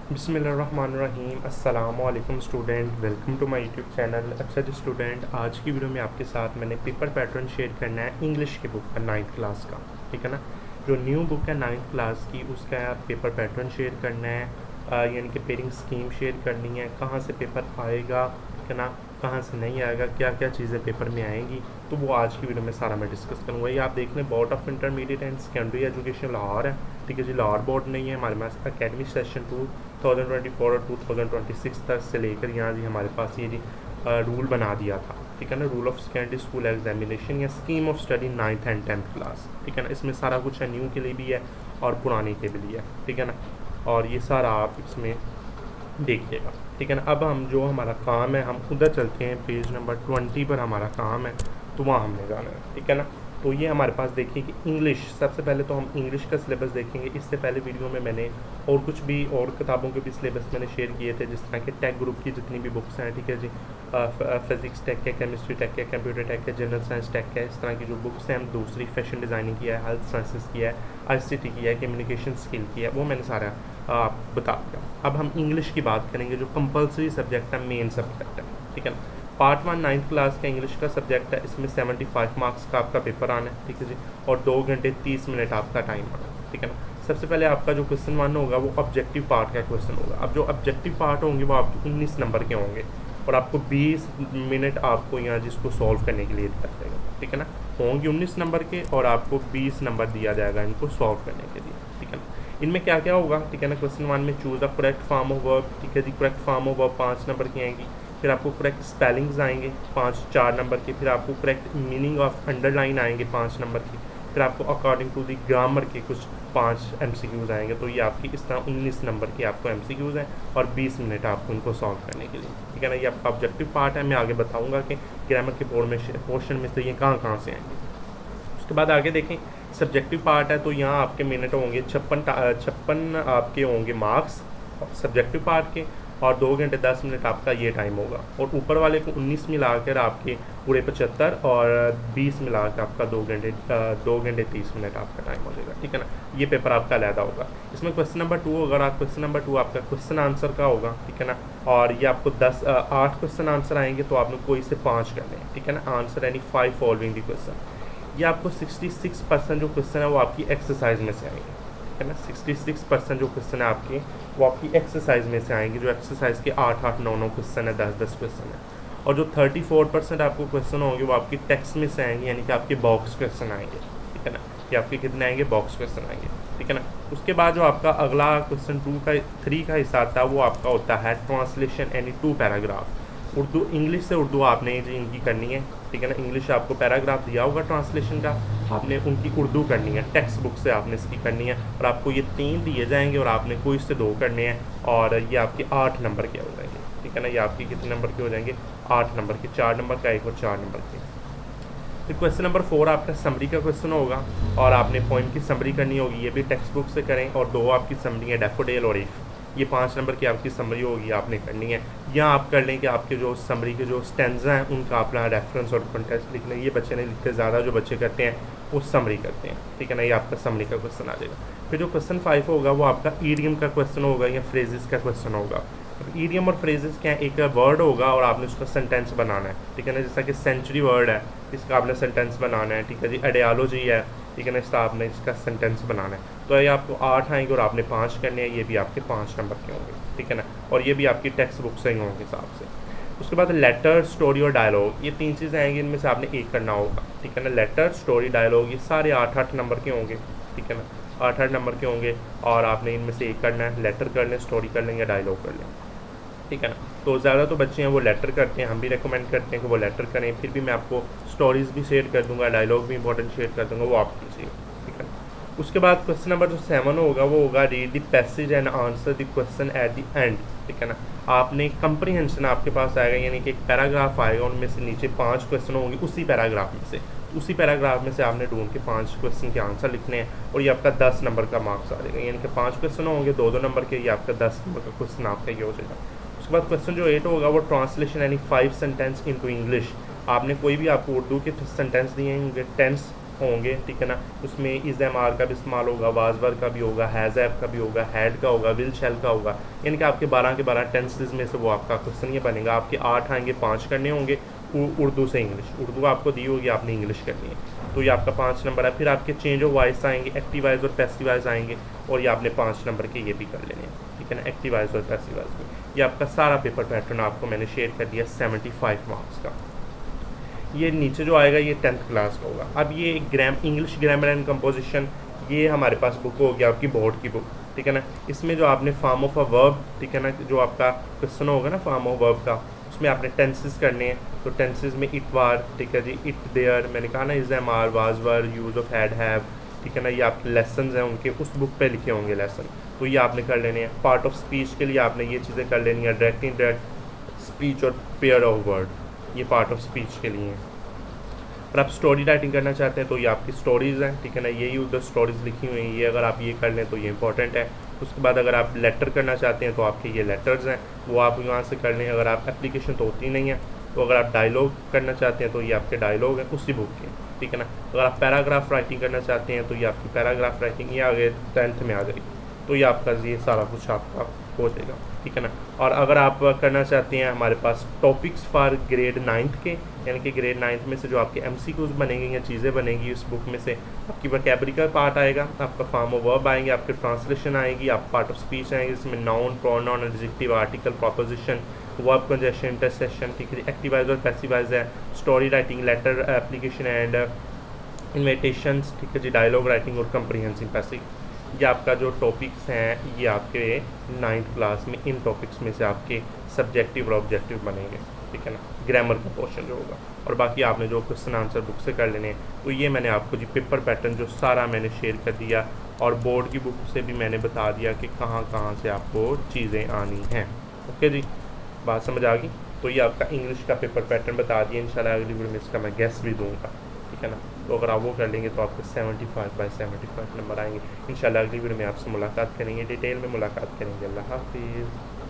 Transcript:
बिस्मिल्लाहिर्रहमानिर्रहीम। अस्सलाम वालेकुम student, welcome to my YouTube channel. अच्छा जी स्टूडेंट, आज की वीडियो में आपके साथ मैंने पेपर पैटर्न शेयर करना है इंग्लिश की बुक का 9th क्लास का। ठीक है ना, जो न्यू बुक है 9th क्लास की उसका पेपर पैटर्न शेयर करना है, यानी कि पेयरिंग स्कीम शेयर करनी है, कहाँ से पेपर आएगा, ठीक है ना, कहाँ से नहीं आएगा, क्या क्या चीज़ें पेपर में आएंगी, तो वो आज की वीडियो में सारा मैं डिस्कस करूँगा। ये आप देख लें, board of intermediate and secondary education Lahore है। ठीक है जी, लाहौर बोर्ड नहीं है हमारे पास। अकेडमिक सेशन 2024 और 2026 तक से लेकर यहाँ जी हमारे पास ये जी रूल बना दिया था। ठीक है ना, rule of secondary school examination या scheme of study 9th and 10th class. ठीक है ना, इसमें सारा कुछ है, न्यू के लिए भी है और पुराने के भी है। ठीक है ना, और ये सारा आप इसमें देखिएगा। ठीक है ना, अब हम जो हमारा काम है हम उधर चलते हैं, पेज नंबर 20 पर हमारा काम है, तो वहाँ हमने जाना है। ठीक है ना, तो ये हमारे पास देखिए कि इंग्लिश, सबसे पहले तो हम इंग्लिश का सिलेबस देखेंगे। इससे पहले वीडियो में मैंने और कुछ भी और किताबों के भी सिलेबस मैंने शेयर किए थे, जिस तरह के टेक ग्रुप की जितनी भी बुक्स हैं। ठीक है जी, फिजिक्स टेक है, केमिस्ट्री टेक है, कंप्यूटर टेक है, जनरल साइंस टेक है, इस तरह की जो बुक्स हैं। हम दूसरी फैशन डिज़ाइनिंग की है, हेल्थ साइंसेस की है, ICT की है, कम्युनिकेशन स्किल की है, वो मैंने सारा आप बता दिया। अब हम इंग्लिश की बात करेंगे, जो कंपलसरी सब्जेक्ट है, मेन सब्जेक्ट है। ठीक है ना, पार्ट 1 9th क्लास का इंग्लिश का सब्जेक्ट है। इसमें 75 मार्क्स का आपका पेपर आना है। ठीक है जी, और 2 घंटे 30 मिनट आपका टाइम आना है। ठीक है ना, सबसे पहले आपका जो क्वेश्चन 1 होगा वो ऑब्जेक्टिव पार्ट का क्वेश्चन होगा। अब जो ऑब्जेक्टिव पार्ट होंगे वो आपके 19 नंबर के होंगे और आपको 20 मिनट आपको यहाँ जिसको सॉल्व करने के लिए दिया जाएगा। ठीक है ना, होंगे 19 नंबर के और आपको 20 नंबर दिया जाएगा इनको सॉल्व करने के लिए। ठीक है ना, इनमें क्या क्या होगा। ठीक है ना, क्वेश्चन 1 में choose the correct form of verb. ठीक है जी, correct form of verb 5 number की आएंगी। फिर आपको करेक्ट स्पेलिंग्स आएंगे 4 नंबर के। फिर आपको करेक्ट मीनिंग ऑफ अंडरलाइन आएंगे 5 नंबर की। फिर आपको अकॉर्डिंग टू दी ग्रामर के कुछ 5 MCQs आएंगे। तो ये आपकी इस तरह 19 नंबर के आपको MCQs हैं और 20 मिनट आपको इनको सॉल्व करने के लिए। ठीक है ना, ये आपका ऑब्जेक्टिव पार्ट है। मैं आगे बताऊँगा कि ग्रामर के बोर्ड में पोर्शन में से ये कहाँ कहाँ से आएंगे। उसके बाद आगे देखें, सब्जेक्टिव पार्ट है, तो यहाँ आपके मिनट होंगे 56 आपके होंगे मार्क्स सब्जेक्टिव पार्ट के, और 2 घंटे 10 मिनट आपका ये टाइम होगा। और ऊपर वाले को 19 मिलाकर आपके पूरे 75 और 20 मिलाकर आपका 2 घंटे 30 मिनट आपका टाइम हो जाएगा। ठीक है ना, ये पेपर आपका अलहदा होगा। इसमें क्वेश्चन नंबर 2 होगा, और क्वेश्चन नंबर 2 आपका क्वेश्चन आंसर का होगा। ठीक है ना, और ये आपको 8 क्वेश्चन आंसर आएंगे, तो आपने कोई से 5 करने हैं। ठीक है ना, आंसर यानी 5 फॉलोइंग दी क्वेश्चन। ये आपको 66% जो क्वेश्चन है वो आपकी एक्सरसाइज में से आएंगे। ठीक है ना, 66% जो क्वेश्चन है आपके वो आपकी एक्सरसाइज में से आएंगे, जो एक्सरसाइज के 8-8 9-9 क्वेश्चन है, 10-10 क्वेश्चन है। और जो 34% आपको क्वेश्चन होंगे वो आपकी टेक्स्ट में से आएंगे, यानी कि आपके बॉक्स क्वेश्चन आएंगे। ठीक है ना, ये आपके कितने आएंगे, बॉक्स क्वेश्चन आएंगे। ठीक है ना, उसके बाद जो आपका अगला क्वेश्चन 3 का हिस्सा आता है वो आपका होता है ट्रांसलेशन यानी 2 पैराग्राफ। उर्दू इंग्लिश से उर्दू आपने जी इनकी करनी है। ठीक है ना, इंग्लिश आपको पैराग्राफ दिया होगा ट्रांसलेशन का, आपने उनकी उर्दू करनी है, टेक्स्ट बुक से आपने इसकी करनी है। और आपको ये 3 दिए जाएंगे और आपने कोई से 2 करने हैं, और ये आपके 8 नंबर के हो जाएंगे। ठीक है ना, ये आपके कितने नंबर के हो जाएंगे, 8 नंबर के, 4 नंबर का एक और 4 नंबर के। फिर क्वेश्चन नंबर 4 आपका समरी का क्वेश्चन होगा, और आपने पोइम की समरी करनी होगी, ये भी टेक्स्ट बुक से करें। और 2 आपकी समरी है, डैफोडिल और इफ, ये 5 नंबर की आपकी समरी होगी, आपने करनी है। या आप कर लें कि आपके जो समरी के जो स्टेंजा हैं उनका अपना रेफरेंस और कॉन्टेक्स्ट लिख लें। ये बच्चे नहीं लिखते, ज़्यादा जो बच्चे करते हैं वो समरी करते हैं। ठीक है ना, ये आपका समरी का क्वेश्चन आ जाएगा। फिर जो क्वेश्चन 5 होगा वो आपका ईडियम का क्वेश्चन होगा या फ्रेजेस का क्वेश्चन होगा। ईडियम और फ्रेजेस क्या है, एक वर्ड होगा और आपने उसका सेंटेंस बनाना है। ठीक है ना, जैसा कि सेंचुरी वर्ड है, इसका आपने सेंटेंस बनाना है। ठीक है जी, आइडियालॉजी है, ठीक है ना, इसका आपने इसका सेंटेंस बनाना है। तो ये आपको 8 आएंगे और आपने 5 करने हैं, ये भी आपके 5 नंबर के होंगे। ठीक है ना, और ये भी आपकी टेक्स्ट बुक से ही होंगे हिसाब से। उसके बाद लेटर, स्टोरी और डायलॉग, ये 3 चीज़ें आएंगी, इनमें से आपने एक करना होगा। ठीक है ना, लेटर, स्टोरी, डायलॉग, ये सारे 8-8 नंबर के होंगे। ठीक है ना, 8-8 नंबर के होंगे और आपने इनमें से एक करना है। लेटर कर लें, स्टोरी कर लें या डायलॉग कर लें। ठीक है ना, तो ज़्यादा तो बच्चे हैं वो लेटर करते हैं, हम भी रेकमेंड करते हैं कि वो लेटर करें। फिर भी मैं आपको स्टोरीज़ भी शेयर कर दूंगा, डायलॉग भी इंपॉर्टेंट शेयर कर दूंगा, वो आप कीजिए। ठीक है, उसके बाद क्वेश्चन नंबर जो 7 होगा वो होगा read the passage and answer the question at the end. ठीक है ना, आपने कंप्रीहेंशन आपके पास आएगा, यानी कि एक पैराग्राफ आएगा, उनमें से नीचे 5 क्वेश्चन होंगे उसी पैराग्राफ में से। उसी पैराग्राफ में से आपने ढूंढ के 5 क्वेश्चन के आंसर लिखने हैं, और ये आपका 10 नंबर का मार्क्स आ जाएगा। यानी कि 5 क्वेश्चन होंगे 2-2 नंबर के, ये आपका 10 नंबर का क्वेश्चन आपका ये हो जाएगा। उसके बाद क्वेश्चन जो 8 होगा वो ट्रांसलेशन यानी 5 सेंटेंस इनटू इंग्लिश। आपने कोई भी आपको उर्दू के सेंटेंस दिए होंगे, टेंस होंगे, ठीक है ना। उसमें इज़ एम आर का भी इस्तेमाल होगा, वाजवर का भी होगा, हैज़ हैव का भी होगा, हैड का होगा, विल शेल का होगा। यानी कि आपके 12 के 12 टेंसेस में से वो आपका क्वेश्चन ये बनेगा। आपके 8 आएंगे, 5 करने होंगे उर्दू से इंग्लिश। उर्दू आपको दी होगी, आपने इंग्लिश करनी है, तो ये आपका 5 नंबर है। फिर आपके चेंज ऑफ वॉइस आएंगे, एक्टिव वॉइस और पैसिव वॉइस आएंगे, और ये आपने 5 नंबर के ये भी कर लेने हैं, ठीक है ना, एक्टिव वॉइस और पैसिव वॉइस भी। ये आपका सारा पेपर पैटर्न आपको मैंने शेयर कर दिया 75 मार्क्स का। ये नीचे जो आएगा ये 10th क्लास का होगा। अब ये इंग्लिश ग्रामर एंड कंपोजिशन, ये हमारे पास बुक होगी आपकी बोर्ड की बुक, ठीक है ना। इसमें जो आपने फॉर्म ऑफ अ वर्ब, ठीक है ना, जो आपका क्वेश्चन होगा ना फॉर्म ऑफ वर्ब का, उसमें आपने टेंसेस करने हैं। तो टेंसेस में इट वार, ठीक है जी, इट देयर, मैंने कहा ना, is am are, was were, use of had have, ठीक है ना। ये आपके लेसन हैं उनके उस बुक पे लिखे होंगे लेसन, तो ये आपने कर लेने हैं। पार्ट ऑफ स्पीच के लिए आपने ये चीज़ें कर लेनी है, डायरेक्ट इनडायरेक्ट स्पीच और पेयर ऑफ वर्ड, ये पार्ट ऑफ स्पीच के लिए हैं। और आप स्टोरी राइटिंग करना चाहते हैं तो ये आपकी स्टोरीज़ हैं, ठीक है ना, यही उधर स्टोरीज़ लिखी हुई हैं, ये अगर आप ये कर लें तो ये इंपॉर्टेंट है। उसके बाद अगर आप लेटर करना चाहते हैं तो आपके ये लेटर्स हैं, वो आप यहाँ से कर लें। अगर आप एप्लीकेशन तो होती नहीं है, तो अगर आप डायलॉग करना चाहते हैं तो ये आपके डायलॉग हैं उसी बुक के, ठीक है ना। अगर आप पैराग्राफ राइटिंग करना चाहते हैं तो ये आपकी पैराग्राफ राइटिंग ये आगे 10th में आ जाएगी, तो ये आपका ये सारा कुछ आपका हो जाएगा, ठीक है ना। और अगर आप करना चाहते हैं हमारे पास टॉपिक्स फॉर ग्रेड 9th के, यानी कि ग्रेड 9th में से जो आपके MCQs बनेंगे या चीज़ें बनेंगी उस बुक में से, आपकी वोकैबुलरी का पार्ट आएगा, आपका फॉर्म ऑफ वर्ब आएंगे, आपके ट्रांसलेशन आएगी, आप पार्ट ऑफ स्पीच आएंगे, जिसमें noun, pronoun, adjective, article, preposition, verb conjunction, intersection, ठीक है, एक्टिवाइज और पैसिवाइज है, story writing, letter application and invitations, ठीक है जी, डायलॉग राइटिंग और कंप्रीहेंसिव पैसिव। ये आपका जो टॉपिक्स हैं ये आपके 9th क्लास में इन टॉपिक्स में से आपके सब्जेक्टिव और ऑब्जेक्टिव बनेंगे, ठीक है ना, ग्रामर का पोर्शन जो होगा। और बाकी आपने जो क्वेश्चन आंसर बुक से कर लेने हैं। तो ये मैंने आपको जी पेपर पैटर्न जो सारा मैंने शेयर कर दिया, और बोर्ड की बुक से भी मैंने बता दिया कि कहाँ कहाँ से आपको चीज़ें आनी हैं। ओके जी, बात समझ आ गई। तो ये आपका इंग्लिश का पेपर पैटर्न बता दिया, इंशाल्लाह अगली वीडियो में इसका मैं गेस भी दूंगा, ठीक है ना। तो अगर आप वो कर लेंगे तो आपके 75/75 नंबर आएंगे। इंशाल्लाह अगली वीडियो में आपसे मुलाकात करेंगे, डिटेल में मुलाकात करेंगे। अल्लाह हाफिज़।